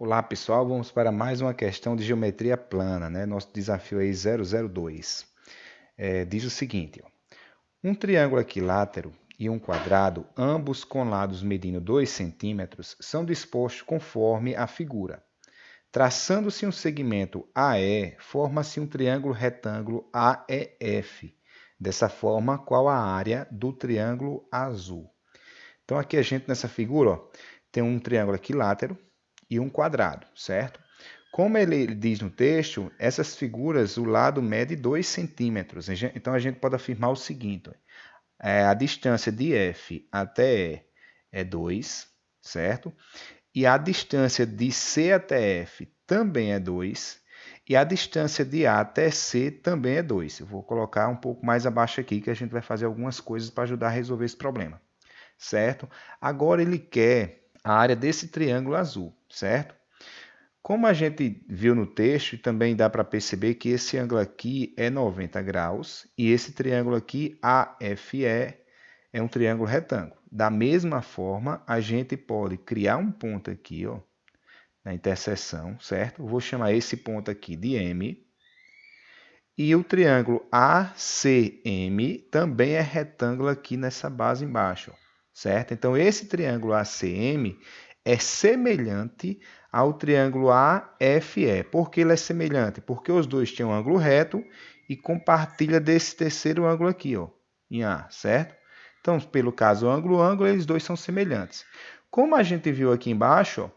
Olá pessoal, vamos para mais uma questão de geometria plana, né? Nosso desafio aí 002. Diz o seguinte, ó, um triângulo equilátero e um quadrado, ambos com lados medindo 2 centímetros, são dispostos conforme a figura. Traçando-se um segmento AE, forma-se um triângulo retângulo AEF. Dessa forma, qual a área do triângulo azul? Então aqui a gente nessa figura, ó, tem um triângulo equilátero e um quadrado, certo? Como ele diz no texto, essas figuras, o lado mede 2 centímetros. Então, a gente pode afirmar o seguinte, a distância de F até E é 2, certo? E a distância de C até F também é 2, e a distância de A até C também é 2. Eu vou colocar um pouco mais abaixo aqui, que a gente vai fazer algumas coisas para ajudar a resolver esse problema, certo? Agora ele quer a área desse triângulo azul, certo? Como a gente viu no texto, também dá para perceber que esse ângulo aqui é 90 graus e esse triângulo aqui, AFE, é um triângulo retângulo. Da mesma forma, a gente pode criar um ponto aqui, ó, na interseção, certo? Vou chamar esse ponto aqui de M. E o triângulo ACM também é retângulo aqui nessa base embaixo, ó, certo? Então, esse triângulo ACM é semelhante ao triângulo AFE. Por que ele é semelhante? Porque os dois têm um ângulo reto e compartilha desse terceiro ângulo aqui, ó, em A, certo? Então, pelo caso ângulo, eles dois são semelhantes. Como a gente viu aqui embaixo, ó,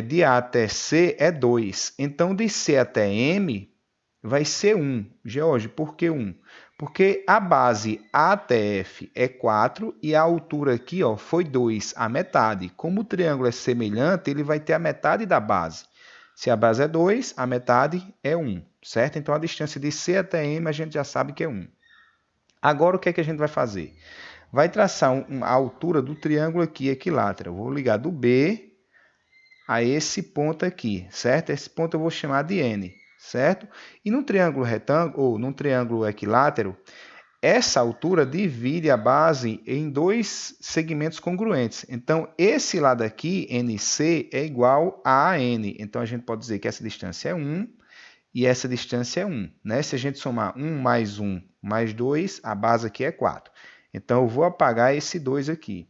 de A até C é 2. Então, de C até M vai ser 1. George, por que 1? Porque a base ATF é 4 e a altura aqui, ó, foi 2, a metade. Como o triângulo é semelhante, ele vai ter a metade da base. Se a base é 2, a metade é 1, certo? Então, a distância de C até M a gente já sabe que é 1. Agora, o que é que a gente vai fazer? Vai traçar a altura do triângulo aqui, equilátero. Eu vou ligar do B a esse ponto aqui, certo? Esse ponto eu vou chamar de N, certo? E num triângulo retângulo, ou num triângulo equilátero, essa altura divide a base em dois segmentos congruentes. Então, esse lado aqui, NC, é igual a AN. Então, a gente pode dizer que essa distância é 1 e essa distância é 1. Né? Se a gente somar 1 mais 2, a base aqui é 4. Então, eu vou apagar esse 2 aqui.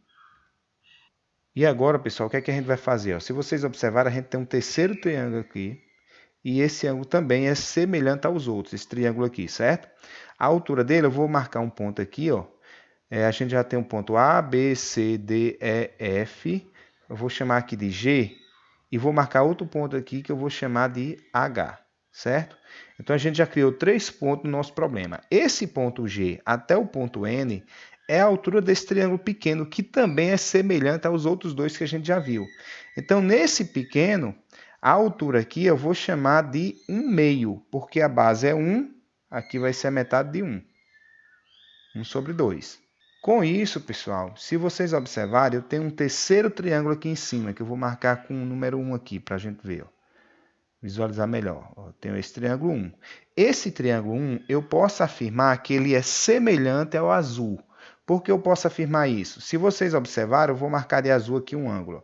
E agora, pessoal, o que é que a gente vai fazer? Ó, se vocês observarem, a gente tem um terceiro triângulo aqui. E esse ângulo também é semelhante aos outros, esse triângulo aqui, certo? A altura dele, eu vou marcar um ponto aqui, ó. A gente já tem um ponto A, B, C, D, E, F. Eu vou chamar aqui de G. E vou marcar outro ponto aqui que eu vou chamar de H, certo? Então, a gente já criou 3 pontos no nosso problema. Esse ponto G até o ponto N é a altura desse triângulo pequeno, que também é semelhante aos outros dois que a gente já viu. Então, nesse pequeno, a altura aqui eu vou chamar de 1/2, porque a base é 1, aqui vai ser a metade de 1. 1 sobre 2. Com isso, pessoal, se vocês observarem, eu tenho um terceiro triângulo aqui em cima, que eu vou marcar com o número 1 aqui, para a gente ver. Ó. Visualizar melhor. Ó, eu tenho esse triângulo 1. Esse triângulo 1, eu posso afirmar que ele é semelhante ao azul. Por que eu posso afirmar isso? Se vocês observarem, eu vou marcar de azul aqui um ângulo.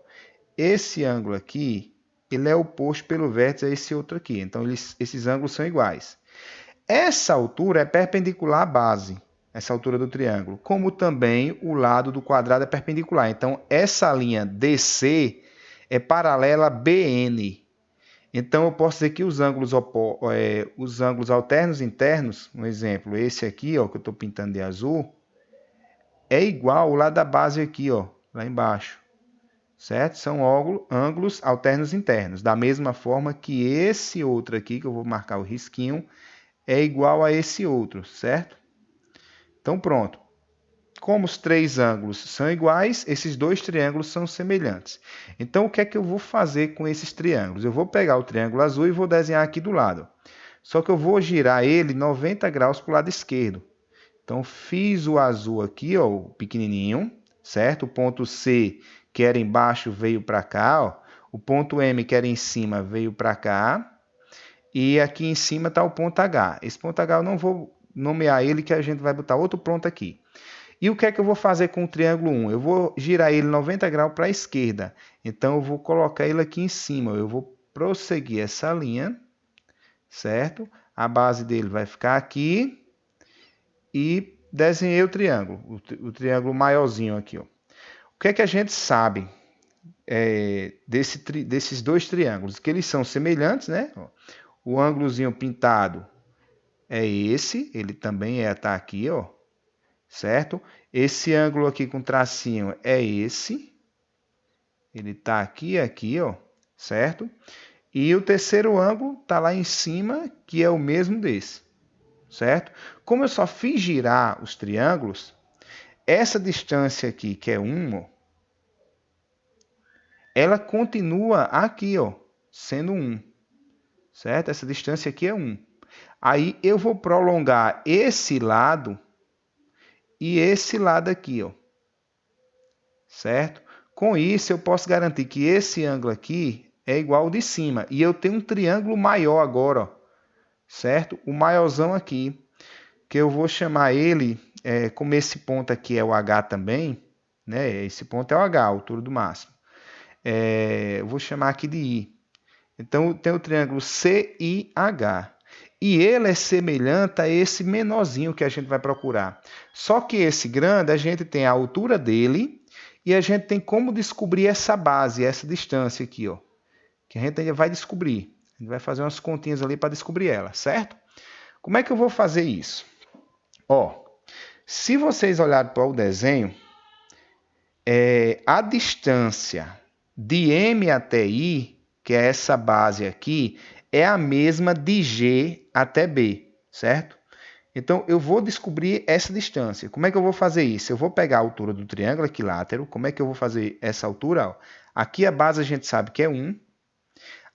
Esse ângulo aqui, ele é oposto pelo vértice a esse outro aqui. Então, esses ângulos são iguais. Essa altura é perpendicular à base, essa altura do triângulo, como também o lado do quadrado é perpendicular. Então, essa linha DC é paralela a BN. Então, eu posso dizer que os ângulos alternos internos, um exemplo, esse aqui, ó, que eu estou pintando de azul, é igual ao lado da base aqui, ó, lá embaixo. Certo? São ângulos alternos internos. Da mesma forma que esse outro aqui, que eu vou marcar o risquinho, é igual a esse outro, certo? Então, pronto. Como os 3 ângulos são iguais, esses 2 triângulos são semelhantes. Então, o que é que eu vou fazer com esses triângulos? Eu vou pegar o triângulo azul e vou desenhar aqui do lado. Só que eu vou girar ele 90 graus para o lado esquerdo. Então, fiz o azul aqui, ó, o pequenininho, certo? O ponto C, que era embaixo, veio para cá, ó. O ponto M, que era em cima, veio para cá. E aqui em cima está o ponto H. Esse ponto H eu não vou nomear ele, que a gente vai botar outro ponto aqui. E o que é que eu vou fazer com o triângulo 1? Eu vou girar ele 90 graus para a esquerda. Então, eu vou colocar ele aqui em cima. Eu vou prosseguir essa linha, certo? A base dele vai ficar aqui. E desenhei o triângulo, o triângulo maiorzinho aqui. Ó. O que é que a gente sabe desses dois triângulos? Que eles são semelhantes, né? O ângulozinho pintado é esse, ele também está aqui, ó, certo? Esse ângulo aqui com tracinho é esse, ele está aqui, ó, certo? E o terceiro ângulo está lá em cima, que é o mesmo desse, certo? Como eu só fiz girar os triângulos, essa distância aqui, que é 1, ela continua aqui, ó, sendo 1, certo? Essa distância aqui é 1. Aí eu vou prolongar esse lado e esse lado aqui, ó, certo? Com isso, eu posso garantir que esse ângulo aqui é igual ao de cima. E eu tenho um triângulo maior agora, ó, certo? O maiorzão aqui, que eu vou chamar ele, como esse ponto aqui é o H também, né? Esse ponto é o H, a altura do máximo. Eu vou chamar aqui de I. Então, tem o triângulo CIH. E ele é semelhante a esse menorzinho que a gente vai procurar. Só que esse grande, a gente tem a altura dele e a gente tem como descobrir essa base, essa distância aqui, ó. Que a gente ainda vai descobrir. A gente vai fazer umas continhas ali para descobrir ela, certo? Como é que eu vou fazer isso? Ó, se vocês olharem para o desenho, a distância de M até I, que é essa base aqui, é a mesma de G até B, certo? Então, eu vou descobrir essa distância. Como é que eu vou fazer isso? Eu vou pegar a altura do triângulo equilátero. Como é que eu vou fazer essa altura? Ó, aqui a base a gente sabe que é 1.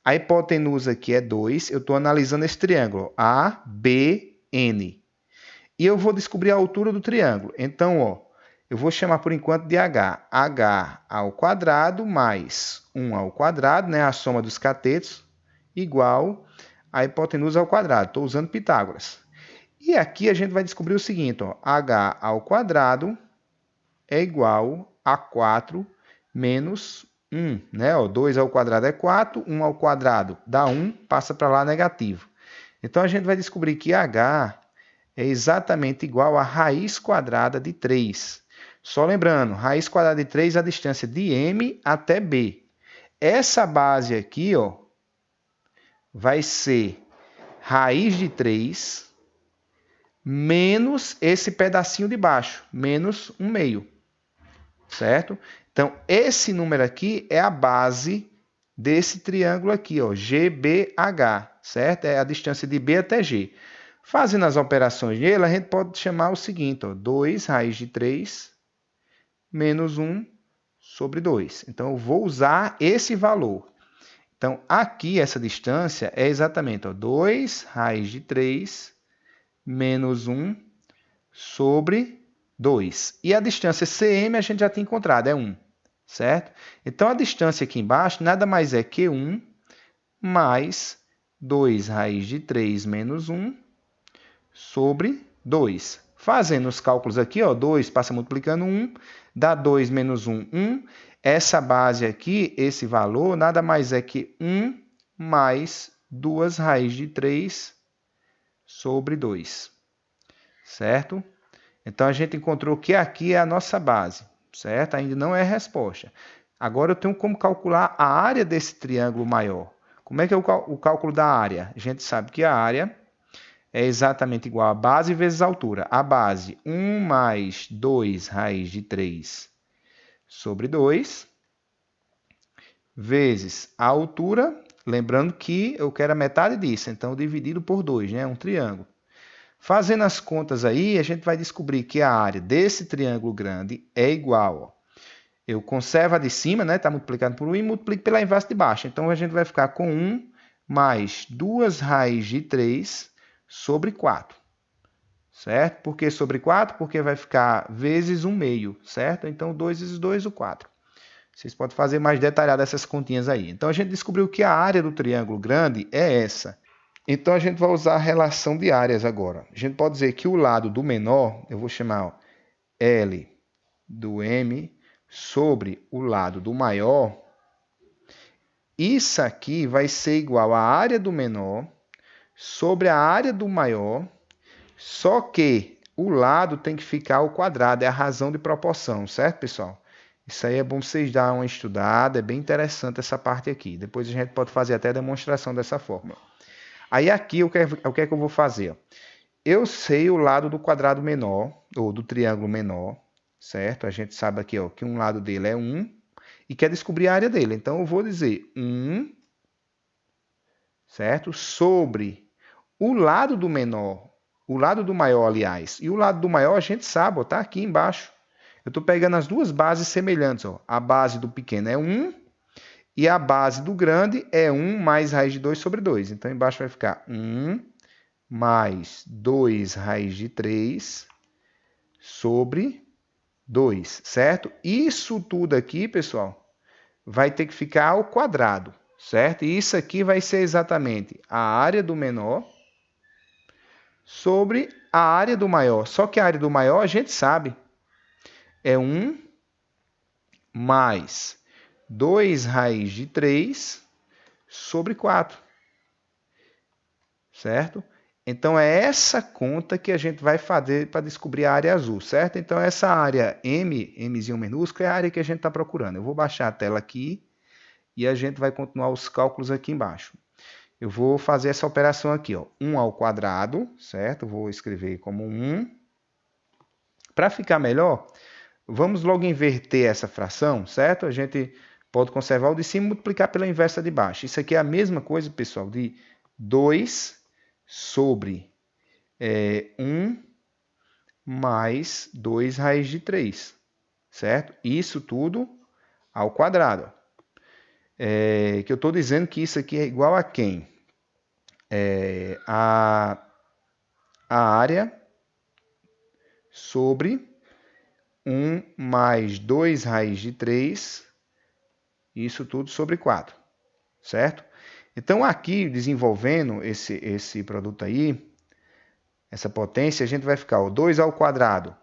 A hipotenusa aqui é 2. Eu estou analisando esse triângulo, ABN. E eu vou descobrir a altura do triângulo. Então, ó, eu vou chamar por enquanto de H. H ao quadrado mais 1 ao quadrado, né, a soma dos catetos, igual a hipotenusa ao quadrado. Estou usando Pitágoras. E aqui a gente vai descobrir o seguinte, ó, H ao quadrado é igual a 4 menos 1. Né? Ó, 2 ao quadrado é 4, 1 ao quadrado dá 1, passa para lá negativo. Então, a gente vai descobrir que H é exatamente igual a raiz quadrada de 3. Só lembrando, raiz quadrada de 3 é a distância de M até B. Essa base aqui, ó, vai ser raiz de 3 menos esse pedacinho de baixo, menos 1/2, certo? Então, esse número aqui é a base desse triângulo aqui, ó, GBH, certo? É a distância de B até G. Fazendo as operações nele, a gente pode chamar o seguinte, ó, 2 raiz de 3 menos 1 sobre 2. Então, eu vou usar esse valor. Então, aqui, essa distância é exatamente, ó, 2 raiz de 3 menos 1 sobre 2. E a distância CM a gente já tinha encontrado, é 1, certo? Então, a distância aqui embaixo nada mais é que 1 mais 2 raiz de 3 menos 1 sobre 2. Fazendo os cálculos aqui, ó, 2 passa multiplicando 1, dá 2 menos 1, 1. Essa base aqui, esse valor, nada mais é que 1 mais 2 raiz de 3 sobre 2, certo? Então, a gente encontrou que aqui é a nossa base, certo? Ainda não é a resposta. Agora, eu tenho como calcular a área desse triângulo maior. Como é que é o cálculo da área? A gente sabe que a área é exatamente igual a base vezes a altura. A base, 1 mais 2 raiz de 3 sobre 2, vezes a altura, lembrando que eu quero a metade disso, então dividido por 2, né? Um triângulo. Fazendo as contas aí, a gente vai descobrir que a área desse triângulo grande é igual, ó, eu conservo a de cima, né? Está multiplicado por 1 e multiplico pela inversa de baixo. Então, a gente vai ficar com 1 mais 2 raiz de 3 sobre 4. Certo? Por que sobre 4? Porque vai ficar vezes 1/2, certo? Então, 2 vezes 2, o 4. Vocês podem fazer mais detalhado essas continhas aí. Então, a gente descobriu que a área do triângulo grande é essa. Então, a gente vai usar a relação de áreas agora. A gente pode dizer que o lado do menor, eu vou chamar, ó, L do M sobre o lado do maior, isso aqui vai ser igual à área do menor sobre a área do maior, só que o lado tem que ficar ao quadrado, é a razão de proporção, certo, pessoal? Isso aí é bom vocês darem uma estudada, é bem interessante essa parte aqui. Depois a gente pode fazer até a demonstração dessa forma. Aí aqui, o que é que eu vou fazer? Eu sei o lado do quadrado menor, ou do triângulo menor, certo? A gente sabe aqui ó, que um lado dele é 1 e quer descobrir a área dele. Então, eu vou dizer 1, certo? Sobre o lado do menor, o lado do maior, aliás. E o lado do maior a gente sabe, está aqui embaixo. Eu estou pegando as duas bases semelhantes. Ó. A base do pequeno é 1 e a base do grande é 1 mais raiz de 2 sobre 2. Então, embaixo vai ficar 1 mais 2 raiz de 3 sobre 2, certo? Isso tudo aqui, pessoal, vai ter que ficar ao quadrado, certo? E isso aqui vai ser exatamente a área do menor sobre a área do maior. Só que a área do maior a gente sabe. É 1 mais 2 raiz de 3 sobre 4. Certo? Então, é essa conta que a gente vai fazer para descobrir a área azul, certo? Então, essa área M, Mzinho minúsculo, é a área que a gente está procurando. Eu vou baixar a tela aqui e a gente vai continuar os cálculos aqui embaixo. Eu vou fazer essa operação aqui, ó, 1 ao quadrado, certo? Vou escrever como 1. Para ficar melhor, vamos logo inverter essa fração, certo? A gente pode conservar o de cima e multiplicar pela inversa de baixo. Isso aqui é a mesma coisa, pessoal, de 2 sobre 1 mais 2 raiz de 3, certo? Isso tudo ao quadrado. Que eu estou dizendo que isso aqui é igual a quem? A área sobre 1 mais 2 raiz de 3, isso tudo sobre 4, certo? Então, aqui, desenvolvendo esse produto aí, essa potência, a gente vai ficar, ó, 2 ao quadrado,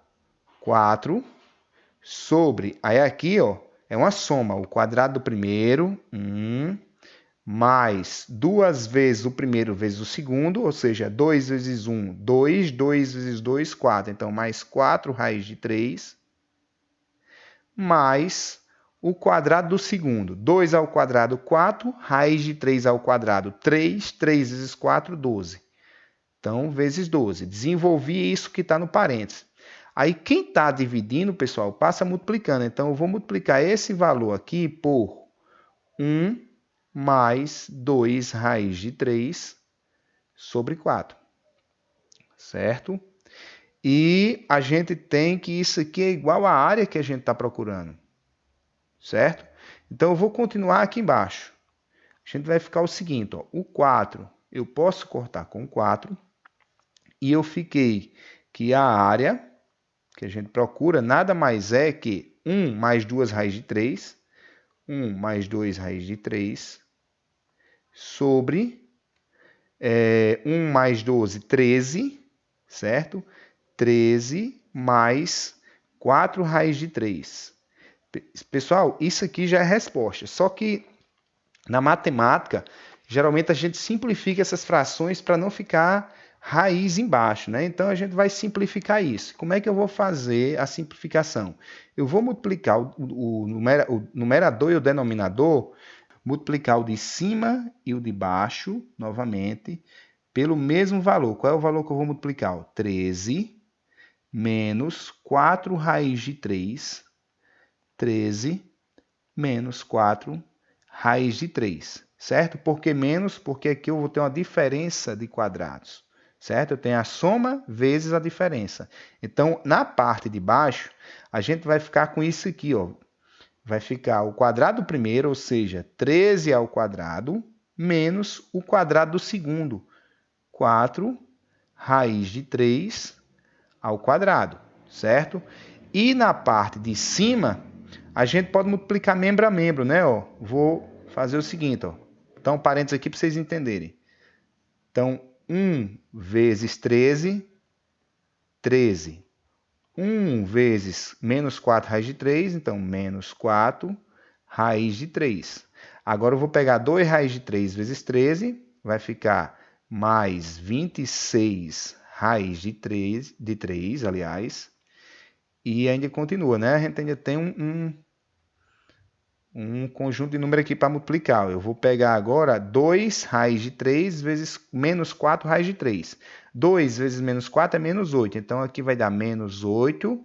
4, sobre, aí aqui, ó, é uma soma, o quadrado do primeiro, 1, mais 2 vezes o primeiro vezes o segundo, ou seja, 2 vezes 1, 2, 2 vezes 2, 4. Então, mais 4 raiz de 3, mais o quadrado do segundo. 2 ao quadrado, 4, raiz de 3 ao quadrado, 3, 3 vezes 4, 12. Então, vezes 12. Desenvolvi isso que está no parênteses. Aí, quem está dividindo, pessoal, passa multiplicando. Então, eu vou multiplicar esse valor aqui por 1 mais 2 raiz de 3 sobre 4. Certo? E a gente tem que isso aqui é igual à área que a gente está procurando. Certo? Então, eu vou continuar aqui embaixo. A gente vai ficar o seguinte, ó, o 4 eu posso cortar com 4 e eu fiquei que a área que a gente procura nada mais é que 1 mais 2 raiz de 3, 1 mais 2 raiz de 3, sobre 1 mais 12, 13, certo? 13 mais 4 raiz de 3. Pessoal, isso aqui já é resposta. Só que na matemática, geralmente a gente simplifica essas frações para não ficar raiz embaixo, né? Então a gente vai simplificar isso. Como é que eu vou fazer a simplificação? Eu vou multiplicar o numerador e o denominador, multiplicar o de cima e o de baixo, novamente, pelo mesmo valor. Qual é o valor que eu vou multiplicar? 13 menos 4 raiz de 3, 13 menos 4 raiz de 3, certo? Por que menos? Porque aqui eu vou ter uma diferença de quadrados, certo? Eu tenho a soma vezes a diferença. Então, na parte de baixo, a gente vai ficar com isso aqui, ó. Vai ficar o quadrado do primeiro, ou seja, 13 ao quadrado, menos o quadrado do segundo, 4 raiz de 3 ao quadrado, certo? E na parte de cima, a gente pode multiplicar membro a membro, né? Ó, vou fazer o seguinte, ó. Então, parênteses aqui para vocês entenderem. Então, 1 vezes 13, 13. 1 vezes menos 4 raiz de 3, então menos 4 raiz de 3. Agora eu vou pegar 2 raiz de 3 vezes 13, vai ficar mais 26 raiz de 3, aliás. E ainda continua, né? A gente ainda tem um conjunto de número aqui para multiplicar. Eu vou pegar agora 2 raiz de 3 vezes menos 4 raiz de 3. 2 vezes menos 4 é menos 8. Então, aqui vai dar menos 8.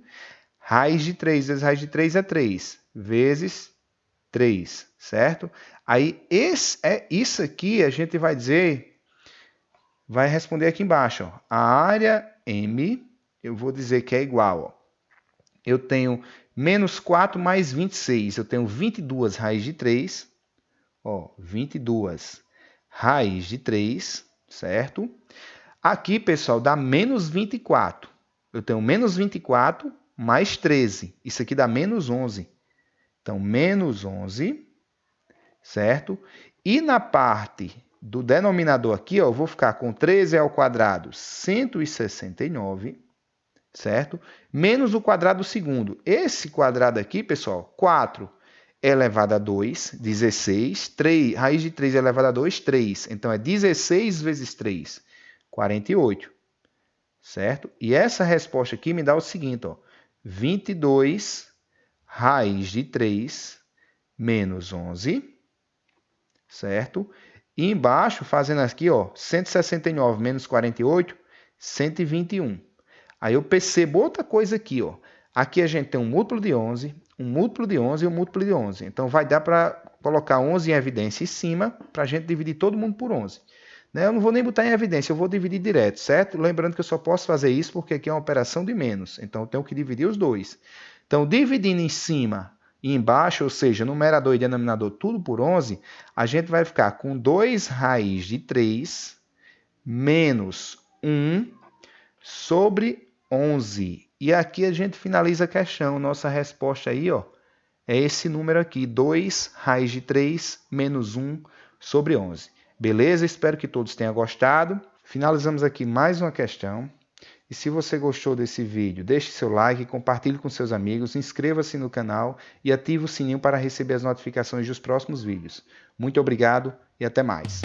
Raiz de 3 vezes raiz de 3 é 3. Vezes 3, certo? Aí, isso aqui a gente vai dizer, vai responder aqui embaixo. Ó. A área M, eu vou dizer que é igual. Ó. Eu tenho menos 4 mais 26. Eu tenho 22 raiz de 3. Ó, 22 raiz de 3, certo? Aqui, pessoal, dá menos 24. Eu tenho menos 24 mais 13. Isso aqui dá menos 11. Então, menos 11, certo? E na parte do denominador aqui, ó, eu vou ficar com 13 ao quadrado, 169, certo? Menos o quadrado segundo. Esse quadrado aqui, pessoal, 4 elevado a 2, 16. 3, raiz de 3 elevado a 2, 3. Então, é 16 vezes 3, 48. Certo? E essa resposta aqui me dá o seguinte, ó, 22 raiz de 3 menos 11, certo? E embaixo, fazendo aqui, ó, 169 menos 48, 121. Aí eu percebo outra coisa aqui, ó. Aqui a gente tem um múltiplo de 11, um múltiplo de 11 e um múltiplo de 11. Então, vai dar para colocar 11 em evidência em cima, para a gente dividir todo mundo por 11. Né? Eu não vou nem botar em evidência, eu vou dividir direto, certo? Lembrando que eu só posso fazer isso porque aqui é uma operação de menos. Então, eu tenho que dividir os dois. Então, dividindo em cima e embaixo, ou seja, numerador e denominador tudo por 11, a gente vai ficar com 2 raiz de 3 menos 1 sobre 11. E aqui a gente finaliza a questão. Nossa resposta aí, ó, é esse número aqui, 2 raiz de 3 menos 1 sobre 11. Beleza? Espero que todos tenham gostado. Finalizamos aqui mais uma questão. E se você gostou desse vídeo, deixe seu like, compartilhe com seus amigos, inscreva-se no canal e ative o sininho para receber as notificações dos próximos vídeos. Muito obrigado e até mais.